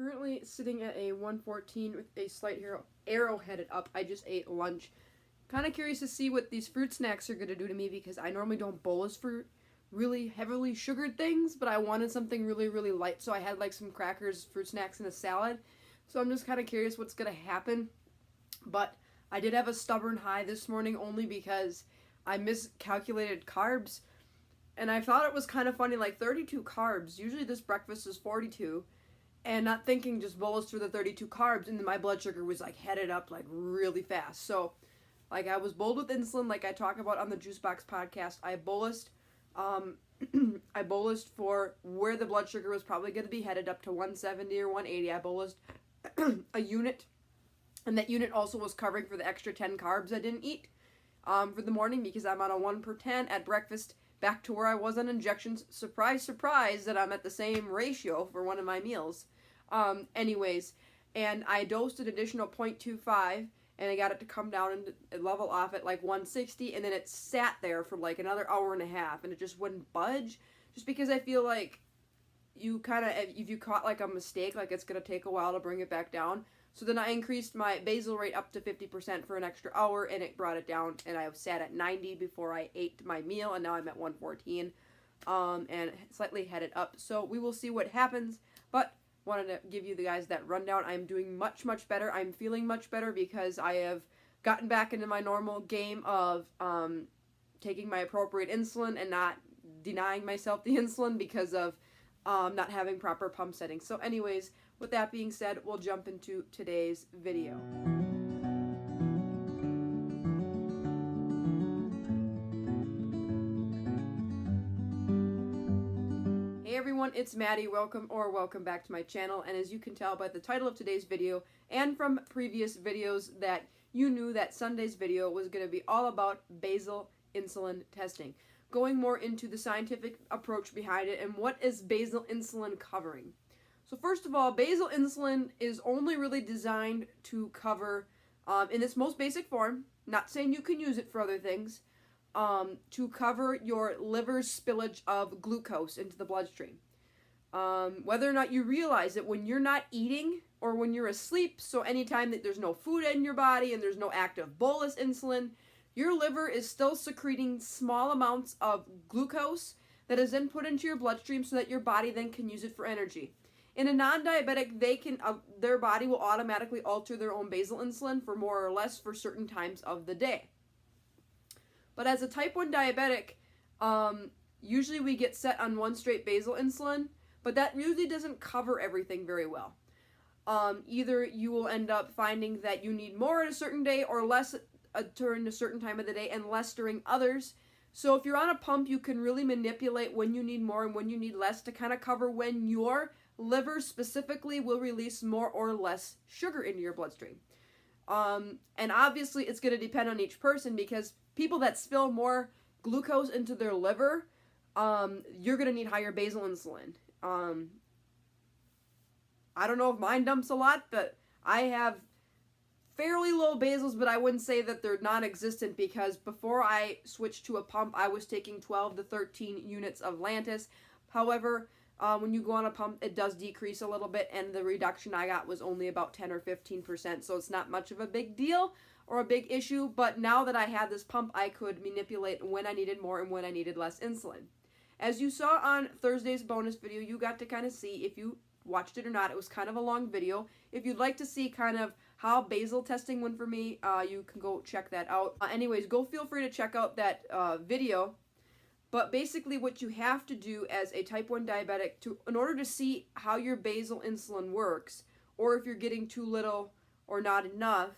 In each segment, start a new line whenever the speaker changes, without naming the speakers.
currently sitting at a 114 with a slight arrow headed up. I just ate lunch. Kind of curious to see what these fruit snacks are going to do to me because I normally don't bolus for really heavily sugared things, but I wanted something really, really light, so I had like some crackers, fruit snacks, and a salad. So I'm just kind of curious what's going to happen. But I did have a stubborn high this morning only because I miscalculated carbs. And I thought it was kind of funny, like 32 carbs. Usually this breakfast is 42. And not thinking, just bolus through the 32 carbs. And then my blood sugar was like headed up like really fast. So like I was bold with insulin like I talk about on the Juice Box podcast. I bolused I bolused for where the blood sugar was probably going to be headed up to 170 or 180. I bolused a unit. And that unit also was covering for the extra 10 carbs I didn't eat for the morning because I'm on a 1/10 at breakfast. Back to where I was on injections. Surprise, surprise that I'm at the same ratio for one of my meals. Anyways, and I dosed an additional 0.25 and I got it to come down and level off at like 160, and then it sat there for like another hour and a half and it just wouldn't budge, just because I feel like you kind of, if you caught like a mistake, like it's going to take a while to bring it back down. So then I increased my basal rate up to 50% for an extra hour, and it brought it down, and I sat at 90 before I ate my meal, and now I'm at 114, and slightly headed up. So we will see what happens, but wanted to give you the guys that rundown. I'm doing much, much better. I'm feeling much better because I have gotten back into my normal game of taking my appropriate insulin and not denying myself the insulin because of not having proper pump settings. So anyways, with that being said, we'll jump into today's video. Hey everyone, it's Maddie. Welcome back to my channel. And as you can tell by the title of today's video and from previous videos that you knew that Sunday's video was going to be all about basal insulin testing. Going more into the scientific approach behind it and what is basal insulin covering. So first of all, basal insulin is only really designed to cover, in its most basic form, not saying you can use it for other things, to cover your liver's spillage of glucose into the bloodstream. Whether or not you realize it, when you're not eating or when you're asleep, so anytime that there's no food in your body and there's no active bolus insulin, your liver is still secreting small amounts of glucose that is then put into your bloodstream so that your body then can use it for energy. In a non-diabetic, their body will automatically alter their own basal insulin for more or less for certain times of the day. But as a type 1 diabetic, usually we get set on one straight basal insulin, but that usually doesn't cover everything very well. Either you will end up finding that you need more at a certain day or less during a certain time of the day and less during others. So if you're on a pump, you can really manipulate when you need more and when you need less to kind of cover when your liver specifically will release more or less sugar into your bloodstream. And obviously it's going to depend on each person, because people that spill more glucose into their liver, you're going to need higher basal insulin. I don't know if mine dumps a lot, but I have fairly low basals, but I wouldn't say that they're non-existent, because before I switched to a pump, I was taking 12 to 13 units of Lantus. However, when you go on a pump, it does decrease a little bit, and the reduction I got was only about 10 or 15%, so it's not much of a big deal or a big issue. But now that I had this pump, I could manipulate when I needed more and when I needed less insulin. As you saw on Thursday's bonus video, you got to kind of see, if you watched it or not, it was kind of a long video. If you'd like to see kind of how basal testing went for me, you can go check that out. Anyways, go feel free to check out that video. But basically what you have to do as a type 1 diabetic in order to see how your basal insulin works, or if you're getting too little or not enough,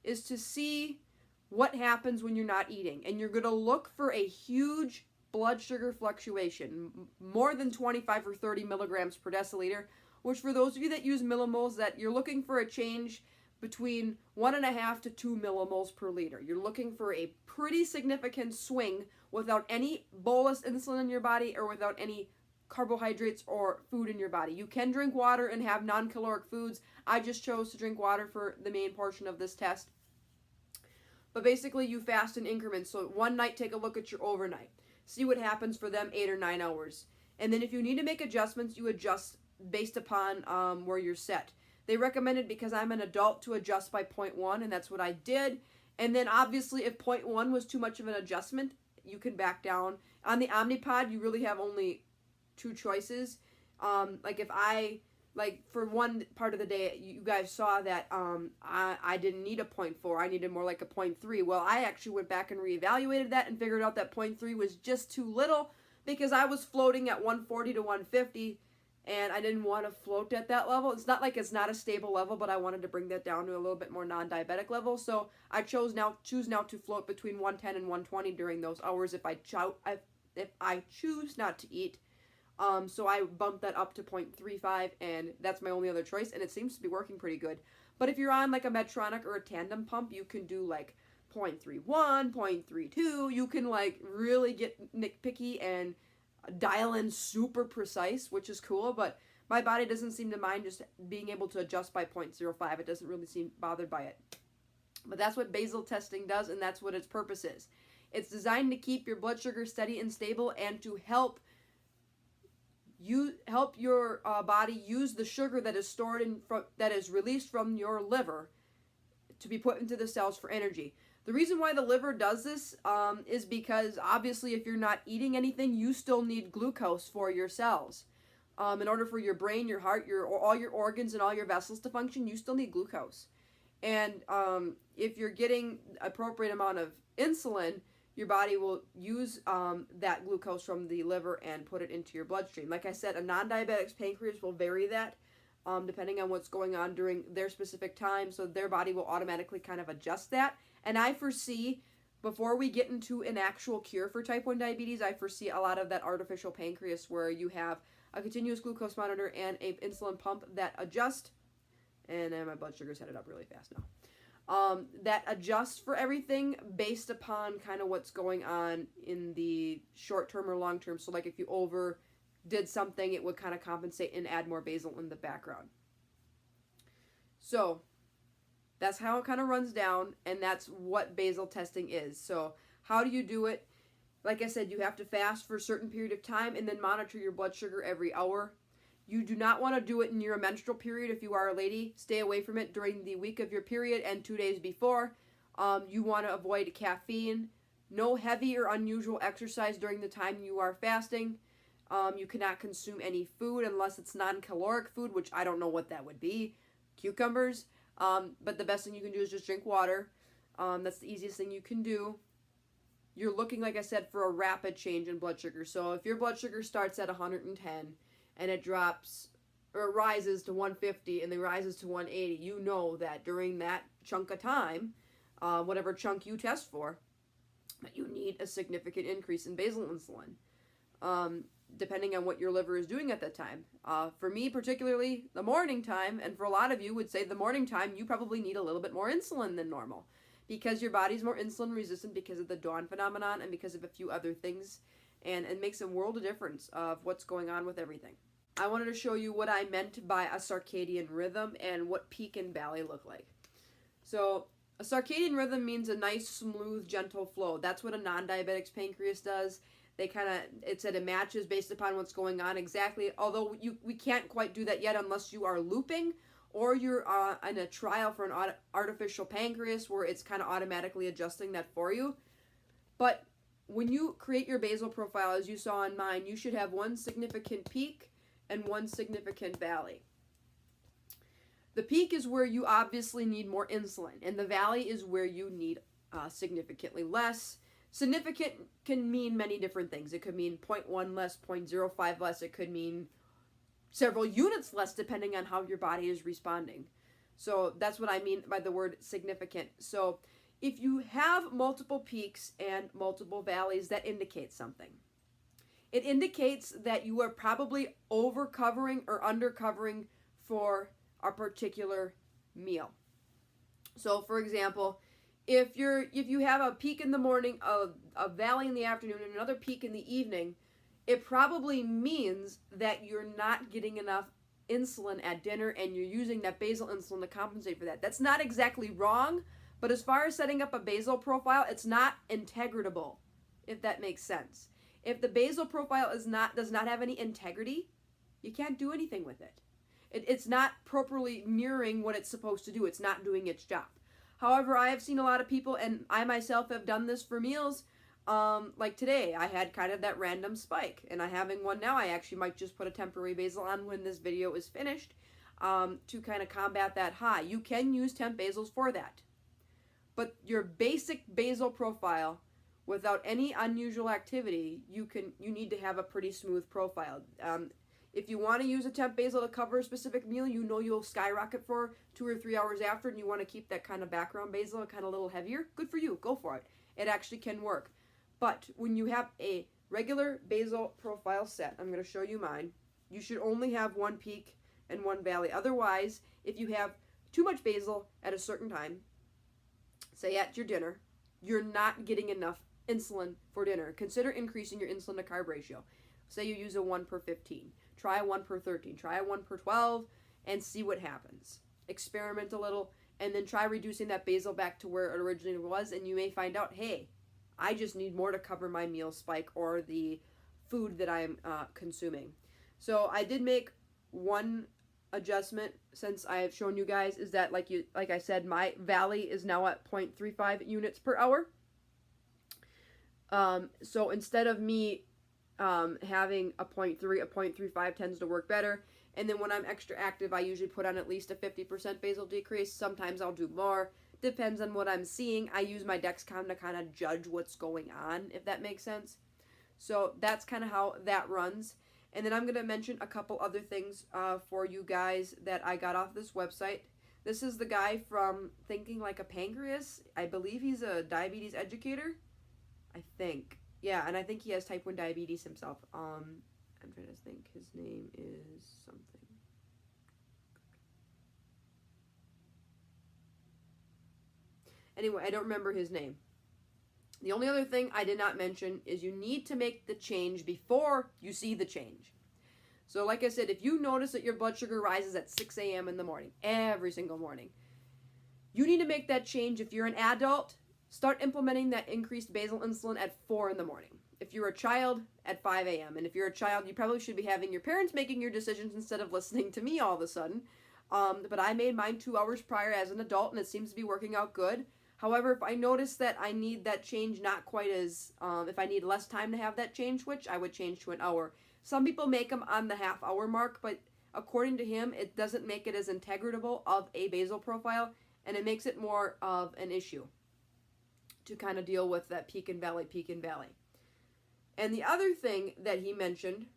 is to see what happens when you're not eating. And you're going to look for a huge blood sugar fluctuation, more than 25 or 30 milligrams per deciliter, which for those of you that use millimoles, that you're looking for a change between 1.5 to 2 millimoles per liter. You're looking for a pretty significant swing without any bolus insulin in your body or without any carbohydrates or food in your body. You can drink water and have non-caloric foods. I just chose to drink water for the main portion of this test. But basically you fast in increments. So one night, take a look at your overnight. See what happens for them 8 or 9 hours. And then if you need to make adjustments, you adjust based upon where you're set. They recommended, because I'm an adult, to adjust by 0.1, and that's what I did. And then obviously if 0.1 was too much of an adjustment, you can back down. On the Omnipod, you really have only two choices. Like if I, like for one part of the day, you guys saw that I didn't need a 0.4, I needed more like a 0.3. Well, I actually went back and reevaluated that and figured out that 0.3 was just too little, because I was floating at 140 to 150, and I didn't want to float at that level. It's not like it's not a stable level, but I wanted to bring that down to a little bit more non-diabetic level. So I choose now to float between 110 and 120 during those hours if I choose not to eat. So I bumped that up to 0.35, and that's my only other choice, and it seems to be working pretty good. But if you're on like a Medtronic or a Tandem pump, you can do like 0.31, 0.32. You can like really get nitpicky and dial in super precise, which is cool, but my body doesn't seem to mind just being able to adjust by 0.05. It doesn't really seem bothered by it. But that's what basal testing does, and that's what its purpose is. It's designed to keep your blood sugar steady and stable, and to help your body use the sugar that is stored that is released from your liver to be put into the cells for energy. The reason why the liver does this is because obviously if you're not eating anything, you still need glucose for your cells. In order for your brain, your heart, all your organs and all your vessels to function, you still need glucose. And if you're getting appropriate amount of insulin, your body will use that glucose from the liver and put it into your bloodstream. Like I said, a non-diabetic's pancreas will vary that depending on what's going on during their specific time, so their body will automatically kind of adjust that. And I foresee, before we get into an actual cure for type 1 diabetes, I foresee a lot of that artificial pancreas where you have a continuous glucose monitor and an insulin pump that adjust, and then my blood sugar's headed up really fast now, that adjusts for everything based upon kind of what's going on in the short term or long term. So like if you overdid something, it would kind of compensate and add more basal in the background. So that's how it kind of runs down, and that's what basal testing is. So how do you do it? Like I said, you have to fast for a certain period of time and then monitor your blood sugar every hour. You do not want to do it in your menstrual period. If you are a lady, stay away from it during the week of your period and 2 days before. You want to avoid caffeine. No heavy or unusual exercise during the time you are fasting. You cannot consume any food unless it's non-caloric food, which I don't know what that would be. Cucumbers. But the best thing you can do is just drink water. That's the easiest thing you can do. You're looking, like I said, for a rapid change in blood sugar. So if your blood sugar starts at 110 and it drops or rises to 150 and then rises to 180, you know that during that chunk of time, whatever chunk you test for, you need a significant increase in basal insulin, depending on what your liver is doing at that time. For me, particularly the morning time, and for a lot of you would say the morning time, you probably need a little bit more insulin than normal, because your body's more insulin resistant because of the dawn phenomenon and because of a few other things, and it makes a world of difference of what's going on with everything. I wanted to show you what I meant by a circadian rhythm and what peak and valley look like. So a circadian rhythm means a nice, smooth, gentle flow. That's what a non-diabetic's pancreas does. It said it matches based upon what's going on exactly, although we can't quite do that yet unless you are looping or you're in a trial for an artificial pancreas where it's kind of automatically adjusting that for you. But when you create your basal profile, as you saw in mine, you should have one significant peak and one significant valley. The peak is where you obviously need more insulin, and the valley is where you need significantly less. Significant can mean many different things. It could mean 0.1 less, 0.05 less. It could mean several units less depending on how your body is responding. So that's what I mean by the word significant. So if you have multiple peaks and multiple valleys, that indicates something. It indicates that you are probably over-covering or under-covering for a particular meal. So for example, if you have a peak in the morning, a valley in the afternoon, and another peak in the evening, it probably means that you're not getting enough insulin at dinner and you're using that basal insulin to compensate for that. That's not exactly wrong, but as far as setting up a basal profile, it's not integratable, if that makes sense. If the basal profile does not have any integrity, you can't do anything with it. It's not properly mirroring what it's supposed to do. It's not doing its job. However, I have seen a lot of people, and I myself have done this for meals. Like today, I had kind of that random spike, and I'm having one now. I actually might just put a temporary basal on when this video is finished to kind of combat that high. You can use temp basals for that. But your basic basal profile, without any unusual activity, you need to have a pretty smooth profile. If you want to use a temp basal to cover a specific meal, you know you'll skyrocket for 2 or 3 hours after, and you want to keep that kind of background basal kind of a little heavier, good for you. Go for it. It actually can work. But when you have a regular basal profile set, I'm going to show you mine, you should only have one peak and one valley. Otherwise, if you have too much basal at a certain time, say at your dinner, you're not getting enough insulin for dinner. Consider increasing your insulin to carb ratio. Say you use a 1/15. Try a 1/13. Try a 1/12 and see what happens. Experiment a little and then try reducing that basal back to where it originally was, and you may find out, hey, I just need more to cover my meal spike or the food that I'm consuming. So I did make one adjustment since I have shown you guys, is that like I said, my valley is now at 0.35 units per hour. So instead of me having a 0.3, a 0.35 tends to work better. And then when I'm extra active, I usually put on at least a 50% basal decrease. Sometimes I'll do more. Depends on what I'm seeing. I use my Dexcom to kind of judge what's going on, if that makes sense. So that's kind of how that runs. And then I'm going to mention a couple other things for you guys that I got off this website. This is the guy from Thinking Like a Pancreas. I believe he's a diabetes educator. I think. Yeah, and I think he has type 1 diabetes himself. I'm trying to think. His name is something. Anyway, I don't remember his name. The only other thing I did not mention is you need to make the change before you see the change. So like I said, if you notice that your blood sugar rises at 6 a.m. in the morning, every single morning, you need to make that change. If you're an adult, start implementing that increased basal insulin at 4 in the morning. If you're a child, at 5 a.m. And if you're a child, you probably should be having your parents making your decisions instead of listening to me all of a sudden. But I made mine 2 hours prior as an adult, and it seems to be working out good. However, if I notice that I need that change not quite as, if I need less time to have that change switch, I would change to an hour. Some people make them on the half-hour mark, but according to him, it doesn't make it as integratable of a basal profile, and it makes it more of an issue to kind of deal with that peak and valley, peak and valley. And the other thing that he mentioned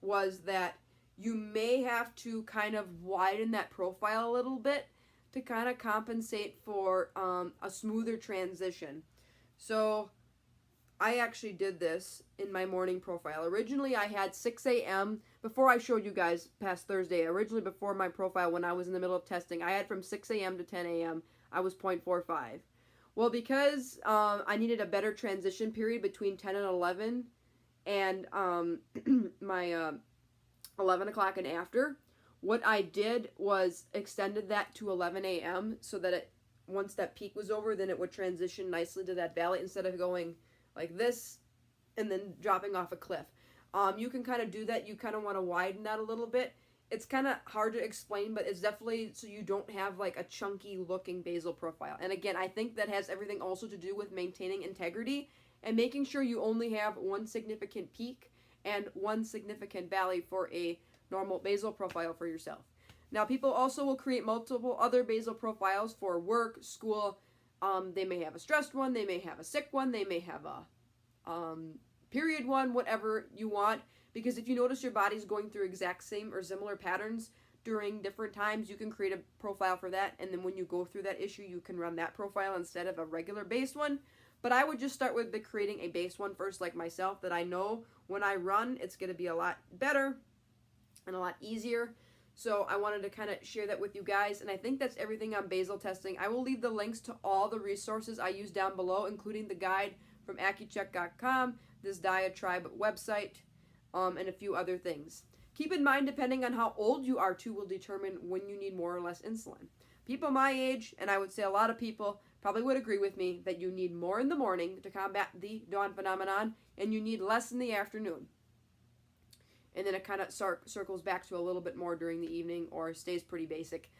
was that you may have to kind of widen that profile a little bit to kind of compensate for a smoother transition. So I actually did this in my morning profile. Originally I had 6 a.m. before I showed you guys past Thursday. Originally before my profile, when I was in the middle of testing, I had from 6 a.m. to 10 a.m. I was 0.45. Well, because I needed a better transition period between 10 and 11 and my 11 o'clock and after, what I did was extended that to 11 a.m. so that it, once that peak was over, then it would transition nicely to that valley instead of going like this and then dropping off a cliff. You can kind of do that. You kind of want to widen that a little bit. It's kind of hard to explain, but it's definitely so you don't have like a chunky looking basal profile. And again, I think that has everything also to do with maintaining integrity and making sure you only have one significant peak and one significant valley for a normal basal profile for yourself. Now, people also will create multiple other basal profiles for work, school. They may have a stressed one, they may have a sick one, they may have a period one, whatever you want. Because if you notice your body's going through exact same or similar patterns during different times, you can create a profile for that. And then when you go through that issue, you can run that profile instead of a regular base one. But I would just start with creating a base one first, like myself, that I know when I run, it's going to be a lot better and a lot easier. So I wanted to kind of share that with you guys. And I think that's everything on basal testing. I will leave the links to all the resources I use down below, including the guide from AccuCheck.com, this diatribe website, and a few other things. Keep in mind, depending on how old you are too, will determine when you need more or less insulin. People my age, and I would say a lot of people, probably would agree with me that you need more in the morning to combat the dawn phenomenon, and you need less in the afternoon. and then it kind of circles back to a little bit more during the evening, or stays pretty basic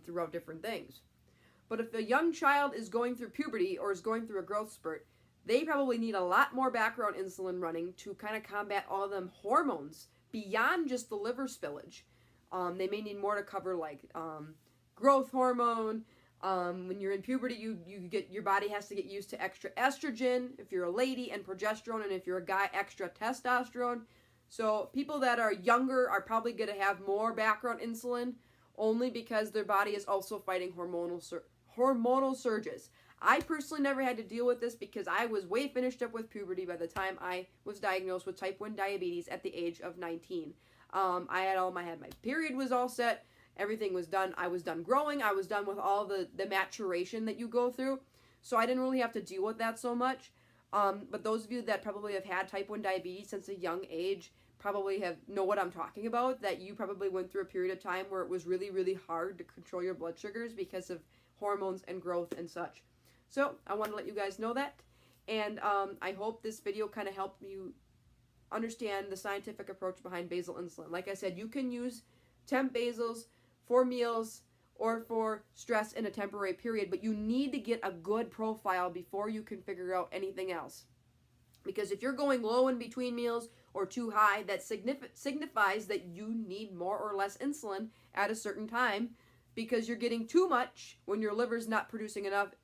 throughout different things. But if a young child is going through puberty or is going through a growth spurt, they probably need a lot more background insulin running to kind of combat all of them hormones beyond just the liver spillage. They may need more to cover, like growth hormone. When you're in puberty, your body has to get used to extra estrogen if you're a lady, and progesterone, and if you're a guy, extra testosterone. So people that are younger are probably going to have more background insulin, only because their body is also fighting hormonal surges. I personally never had to deal with this because I was way finished up with puberty by the time I was diagnosed with type 1 diabetes at the age of 19. I had my period was all set. Everything was done. I was done growing. I was done with all the maturation that you go through. So I didn't really have to deal with that so much. But those of you that probably have had type 1 diabetes since a young age probably know what I'm talking about, that you probably went through a period of time where it was really, really hard to control your blood sugars because of hormones and growth and such. So I want to let you guys know that. And I hope this video kind of helped you understand the scientific approach behind basal insulin. Like I said, you can use temp basals for meals or for stress in a temporary period, but you need to get a good profile before you can figure out anything else. Because if you're going low in between meals or too high, that signifies that you need more or less insulin at a certain time, because you're getting too much when your liver's not producing enough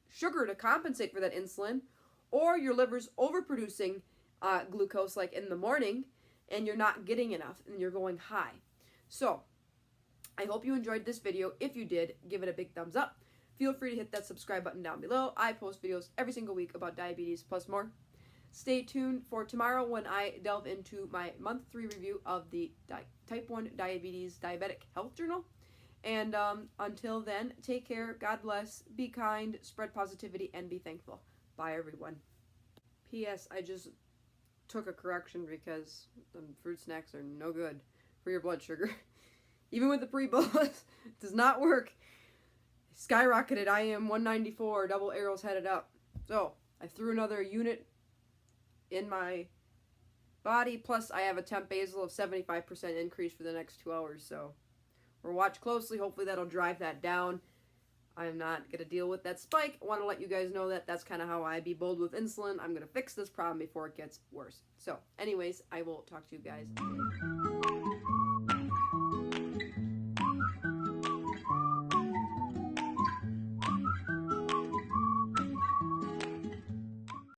sugar to compensate for that insulin, or your liver's overproducing glucose like in the morning, and you're not getting enough and you're going high. So I hope you enjoyed this video. If you did, give it a big thumbs up. Feel free to hit that subscribe button down below. I post videos every single week about diabetes plus more. Stay tuned for tomorrow when I delve into my month 3 review of the Type 1 Diabetes Diabetic Health Journal. And until then, take care, God bless, be kind, spread positivity, and be thankful. Bye, everyone. P.S. I just took a correction because the fruit snacks are no good for your blood sugar. Even with the pre-bolus, it does not work. Skyrocketed. I am 194, double arrows headed up. So I threw another unit in my body, plus I have a temp basal of 75% increase for the next 2 hours. So we'll watch closely. Hopefully that'll drive that down. I'm not going to deal with that spike. I want to let you guys know that that's kind of how I be bold with insulin. I'm going to fix this problem before it gets worse. So anyways, I will talk to you guys later.